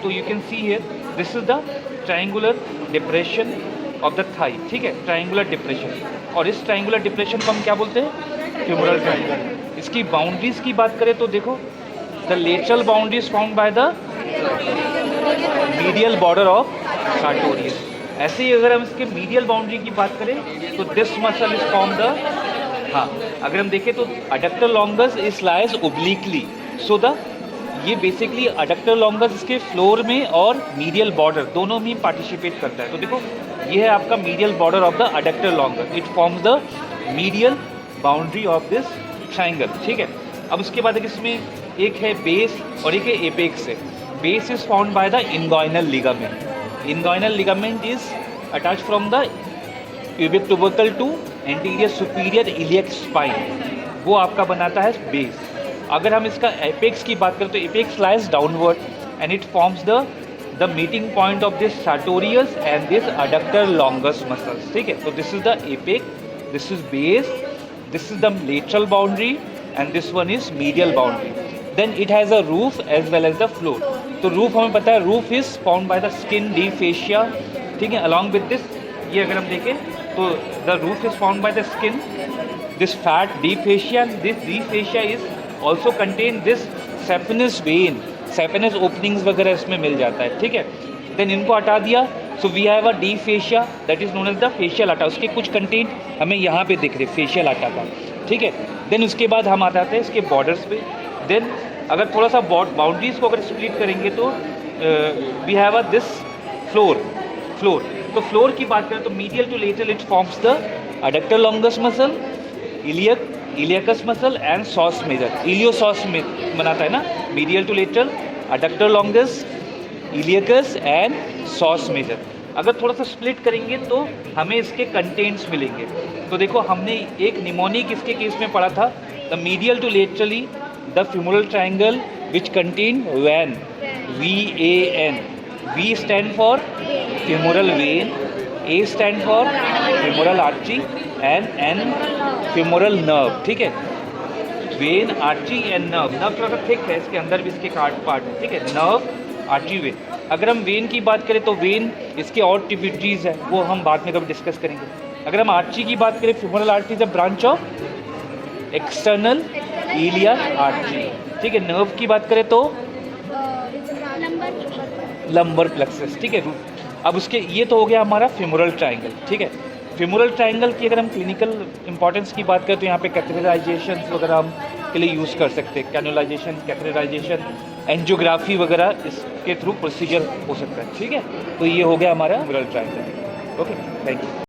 तो you can see here this is the triangular depression of the thigh, ठीक है, triangular depression. और इस ट्रायंगुलर डिप्रेशन को हम क्या बोलते हैं? Femoral triangle. इसकी बाउंड्रीज की बात करें तो देखो, the lateral boundary is found by the medial border of sartorius. ऐसे ही अगर हम इसके मीडियल बाउंड्री की बात करें तो this muscle is form the, हाँ, अगर हम देखें तो adductor longus is lies obliquely, so the ये बेसिकली अडक्टर लॉन्गस इसके फ्लोर में और मीडियल बॉर्डर दोनों में पार्टिसिपेट करता है। तो देखो ये है आपका medial border of the adductor longus, it forms the medial boundary of this triangle, ठीक है। अब उसके बाद इसमें एक है बेस और एक है एपेक्स है। Base is found by the inguinal ligament. Inguinal ligament is attach from the pubic tubercle to anterior superior iliac spine, वो आपका बनाता है बेस। अगर हम इसका एपेक्स की बात करें तो apex lies downward and it forms the meeting point of this sartorius and this adductor longus muscles, ठीक है। तो this is the apex, this is base, this is the lateral boundary and this one is medial boundary. Then it has a roof as well as the floor. तो roof हमें पता है, roof is found by the skin deep fascia, ठीक है। Along with this, ये अगर हम देखें तो the roof is found by the skin, this fat the fascia, this the fascia is also contain this saphenous vein, saphenous openings वगैरह इसमें मिल जाता है, ठीक है। देन इनको हटा दिया, so we have a deep fascia that is known as the fascia lata. उसके कुछ कंटेंट हमें यहाँ पे दिख रहे फेशियल आटा का, ठीक है। देन उसके बाद हम आ जाते हैं इसके बॉर्डर्स पे। देन अगर थोड़ा सा बाउंड्रीज को अगर स्प्लिट करेंगे तो we have a this floor. तो फ्लोर की बात करें तो medial to lateral it forms the adductor longus muscle, iliacus muscle and psoas major. Iliopsoas में बनाता है ना, medial to lateral, adductor longus, iliacus and psoas major. अगर थोड़ा सा स्प्लिट करेंगे तो हमें इसके कंटेंट्स मिलेंगे। तो देखो हमने एक निमोनिक इसके केस में पढ़ा था, the medial to laterally the femoral triangle which contain VAN, VAN, V stand for femoral vein, A stand for femoral artery and N femoral nerve, ठीक है। वेन, आर्टरी एंड नर्व थोड़ा सा thick है, इसके अंदर भी इसके पार्ट है, ठीक है। Nerve, artery, when. अगर हम वेन की बात करें तो वेन इसके और ट्रिब्यूटरीज है, वो हम बाद में कभी डिस्कस करेंगे। अगर हम आर्टरी की बात करें, femoral artery is a branch of external iliac artery, ठीक है। नर्व की बात करें तो लंबर प्लेक्सस, ठीक है। अब उसके ये तो हो गया हमारा फ्यूमरल ट्रायंगल, ठीक है। फ्यूमरल ट्रायंगल की अगर हम क्लिनिकल इंपॉर्टेंस की बात करें तो यहाँ पे कैथेटराइजेशन वगैरह हम के लिए यूज़ कर सकते हैं, कैनुलाइजेशन, कैथेटराइजेशन, एंजियोग्राफी वगैरह इसके थ्रू प्रोसीजर हो सकता है, ठीक है। तो ये हो गया हमारा femoral triangle. Okay, thank you.